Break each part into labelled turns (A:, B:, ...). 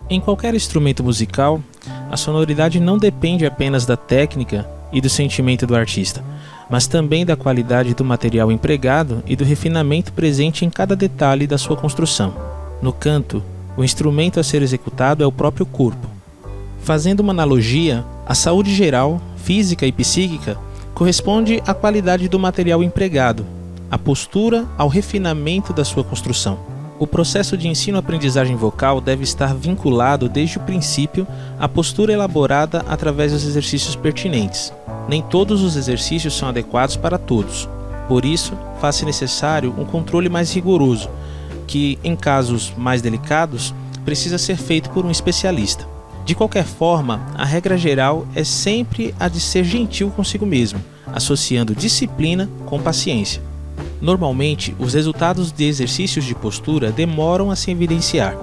A: Em qualquer instrumento musical, a sonoridade não depende apenas da técnica e do sentimento do artista, mas também da qualidade do material empregado e do refinamento presente em cada detalhe da sua construção. No canto, o instrumento a ser executado é o próprio corpo. Fazendo uma analogia, a saúde geral, física e psíquica, corresponde à qualidade do material empregado, à postura ao refinamento da sua construção. O processo de ensino-aprendizagem vocal deve estar vinculado desde o princípio à postura elaborada através dos exercícios pertinentes. Nem todos os exercícios são adequados para todos. Por isso, faz-se necessário um controle mais rigoroso, que, em casos mais delicados, precisa ser feito por um especialista. De qualquer forma, a regra geral é sempre a de ser gentil consigo mesmo, associando disciplina com paciência. Normalmente, os resultados de exercícios de postura demoram a se evidenciar.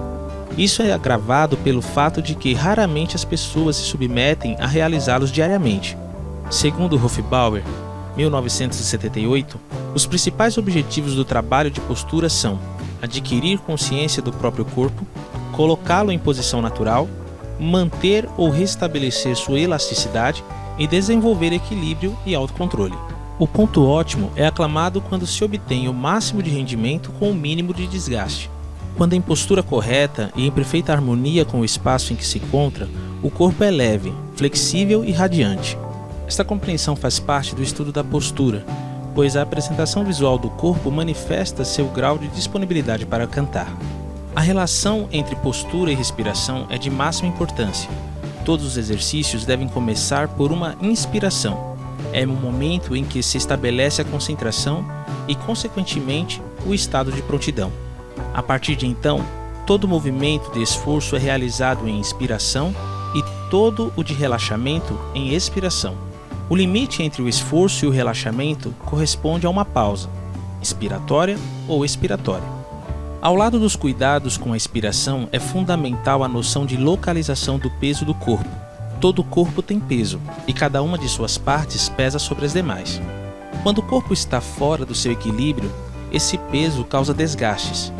A: Isso é agravado pelo fato de que raramente as pessoas se submetem a realizá-los diariamente. Segundo Hofbauer, 1978, os principais objetivos do trabalho de postura são adquirir consciência do próprio corpo, colocá-lo em posição natural, manter ou restabelecer sua elasticidade e desenvolver equilíbrio e autocontrole. O ponto ótimo é aclamado quando se obtém o máximo de rendimento com o mínimo de desgaste. Quando em postura correta e em perfeita harmonia com o espaço em que se encontra, o corpo é leve, flexível e radiante. Esta compreensão faz parte do estudo da postura, pois a apresentação visual do corpo manifesta seu grau de disponibilidade para cantar. A relação entre postura e respiração é de máxima importância. Todos os exercícios devem começar por uma inspiração. É o momento em que se estabelece a concentração e, consequentemente, o estado de prontidão. A partir de então, todo movimento de esforço é realizado em inspiração e todo o de relaxamento em expiração. O limite entre o esforço e o relaxamento corresponde a uma pausa, inspiratória ou expiratória. Ao lado dos cuidados com a expiração, é fundamental a noção de localização do peso do corpo. Todo o corpo tem peso, e cada uma de suas partes pesa sobre as demais. Quando o corpo está fora do seu equilíbrio, esse peso causa desgastes.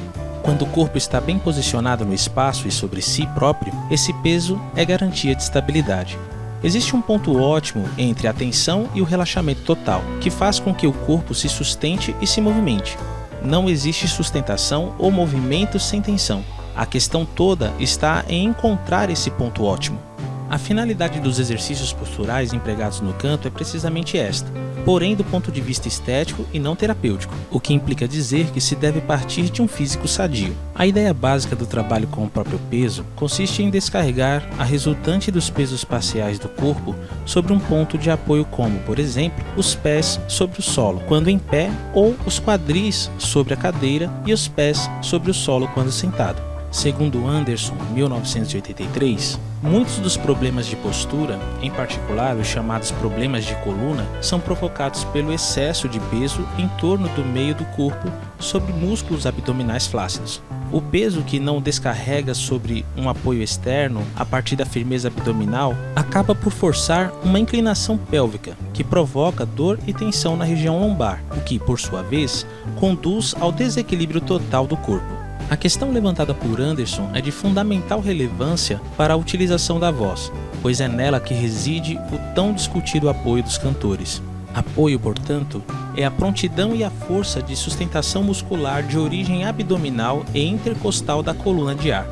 A: Quando o corpo está bem posicionado no espaço e sobre si próprio, esse peso é garantia de estabilidade. Existe um ponto ótimo entre a tensão e o relaxamento total, que faz com que o corpo se sustente e se movimente. Não existe sustentação ou movimento sem tensão. A questão toda está em encontrar esse ponto ótimo. A finalidade dos exercícios posturais empregados no canto é precisamente esta, porém do ponto de vista estético e não terapêutico, o que implica dizer que se deve partir de um físico sadio. A ideia básica do trabalho com o próprio peso consiste em descarregar a resultante dos pesos parciais do corpo sobre um ponto de apoio como, por exemplo, os pés sobre o solo quando em pé ou os quadris sobre a cadeira e os pés sobre o solo quando sentado. Segundo Anderson, 1983, muitos dos problemas de postura, em particular os chamados problemas de coluna, são provocados pelo excesso de peso em torno do meio do corpo sobre músculos abdominais flácidos. O peso que não descarrega sobre um apoio externo a partir da firmeza abdominal acaba por forçar uma inclinação pélvica, que provoca dor e tensão na região lombar, o que, por sua vez, conduz ao desequilíbrio total do corpo. A questão levantada por Anderson é de fundamental relevância para a utilização da voz, pois é nela que reside o tão discutido apoio dos cantores. Apoio, portanto, é a prontidão e a força de sustentação muscular de origem abdominal e intercostal da coluna de ar.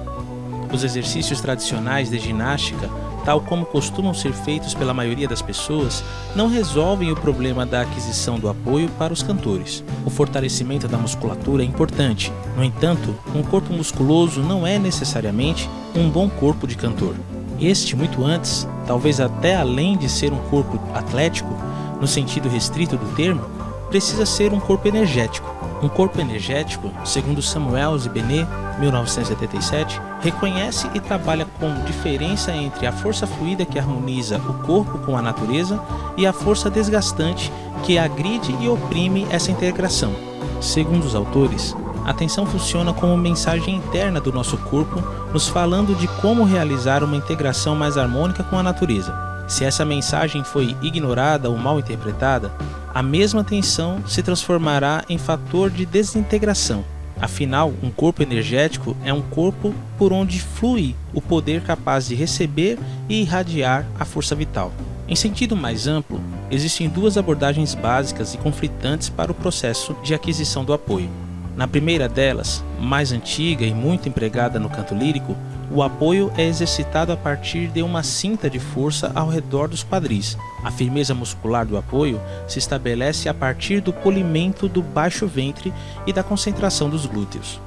A: Os exercícios tradicionais de ginástica, tal como costumam ser feitos pela maioria das pessoas, não resolvem o problema da aquisição do apoio para os cantores. O fortalecimento da musculatura é importante. No entanto, um corpo musculoso não é necessariamente um bom corpo de cantor. Este, muito antes, talvez até além de ser um corpo atlético, no sentido restrito do termo, precisa ser um corpo energético. Um corpo energético, segundo Samuels e Benet, 1977, reconhece e trabalha com diferença entre a força fluida que harmoniza o corpo com a natureza e a força desgastante que agride e oprime essa integração. Segundo os autores, a tensão funciona como mensagem interna do nosso corpo, nos falando de como realizar uma integração mais harmônica com a natureza. Se essa mensagem foi ignorada ou mal interpretada, a mesma tensão se transformará em fator de desintegração. Afinal, um corpo energético é um corpo por onde flui o poder capaz de receber e irradiar a força vital. Em sentido mais amplo, existem duas abordagens básicas e conflitantes para o processo de aquisição do apoio. Na primeira delas, mais antiga e muito empregada no canto lírico, o apoio é exercitado a partir de uma cinta de força ao redor dos quadris. A firmeza muscular do apoio se estabelece a partir do polimento do baixo ventre e da concentração dos glúteos.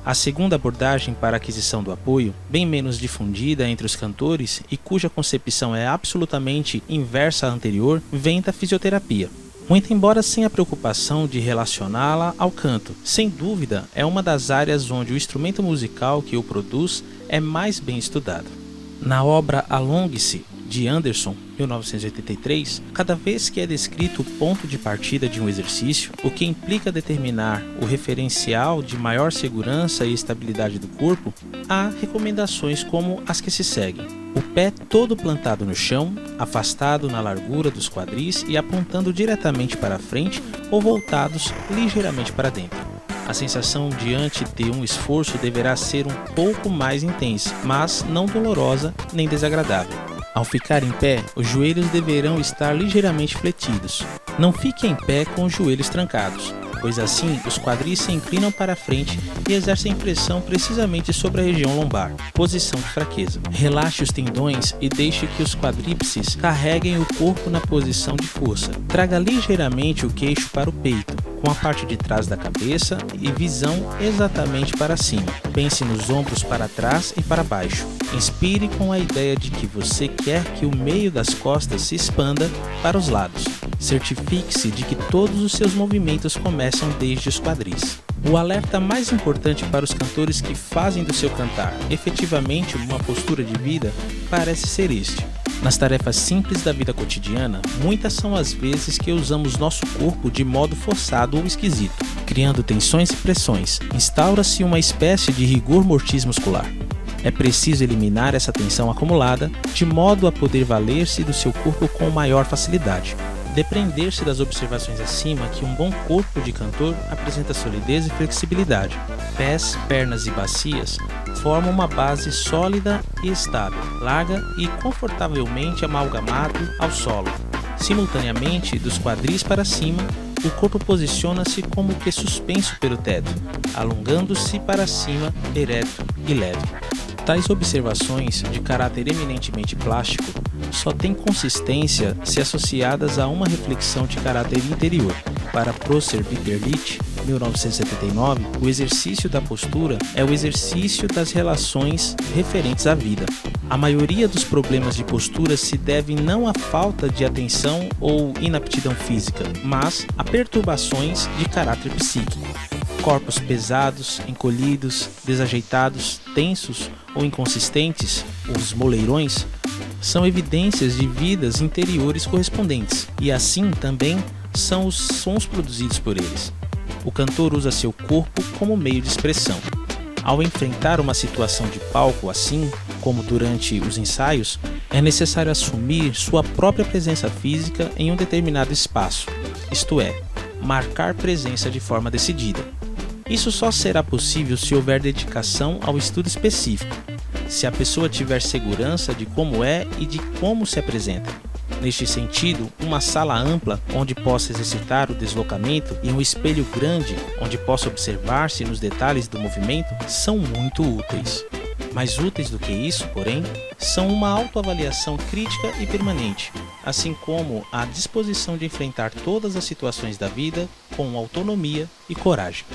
A: A segunda abordagem para a aquisição do apoio, bem menos difundida entre os cantores e cuja concepção é absolutamente inversa à anterior, vem da fisioterapia. Muito embora sem a preocupação de relacioná-la ao canto, sem dúvida é uma das áreas onde o instrumento musical que o produz é mais bem estudado. Na obra Alongue-se, de Anderson, 1983, cada vez que é descrito o ponto de partida de um exercício, o que implica determinar o referencial de maior segurança e estabilidade do corpo, há recomendações como as que se seguem. O pé todo plantado no chão, afastado na largura dos quadris e apontando diretamente para a frente ou voltados ligeiramente para dentro. A sensação diante de um esforço deverá ser um pouco mais intensa, mas não dolorosa nem desagradável. Ao ficar em pé, os joelhos deverão estar ligeiramente fletidos. Não fique em pé com os joelhos trancados, pois assim os quadris se inclinam para a frente e exercem pressão precisamente sobre a região lombar, posição de fraqueza. Relaxe os tendões e deixe que os quadríceps carreguem o corpo na posição de força. Traga ligeiramente o queixo para o peito, com a parte de trás da cabeça e visão exatamente para cima. Pense nos ombros para trás e para baixo. Inspire com a ideia de que você quer que o meio das costas se expanda para os lados. Certifique-se de que todos os seus movimentos começam desde os quadris. O alerta mais importante para os cantores que fazem do seu cantar efetivamente uma postura de vida parece ser este. Nas tarefas simples da vida cotidiana, muitas são as vezes que usamos nosso corpo de modo forçado ou esquisito, criando tensões e pressões. Instaura-se uma espécie de rigor mortis muscular. É preciso eliminar essa tensão acumulada, de modo a poder valer-se do seu corpo com maior facilidade. Depreender-se das observações acima que um bom corpo de cantor apresenta solidez e flexibilidade. Pés, pernas e bacias formam uma base sólida e estável, larga e confortavelmente amalgamado ao solo. Simultaneamente, dos quadris para cima, o corpo posiciona-se como que suspenso pelo teto, alongando-se para cima, ereto e leve. Tais observações, de caráter eminentemente plástico, só têm consistência se associadas a uma reflexão de caráter interior. Para Prosser Bitterlich, 1979, o exercício da postura é o exercício das relações referentes à vida. A maioria dos problemas de postura se deve não à falta de atenção ou inaptidão física, mas a perturbações de caráter psíquico. Corpos pesados, encolhidos, desajeitados, tensos ou inconsistentes, os moleirões, são evidências de vidas interiores correspondentes, e assim também são os sons produzidos por eles. O cantor usa seu corpo como meio de expressão. Ao enfrentar uma situação de palco assim, como durante os ensaios, é necessário assumir sua própria presença física em um determinado espaço, isto é, marcar presença de forma decidida. Isso só será possível se houver dedicação ao estudo específico, se a pessoa tiver segurança de como é e de como se apresenta. Neste sentido, uma sala ampla onde possa exercitar o deslocamento e um espelho grande onde possa observar-se nos detalhes do movimento são muito úteis. Mais úteis do que isso, porém, são uma autoavaliação crítica e permanente, assim como a disposição de enfrentar todas as situações da vida com autonomia e coragem.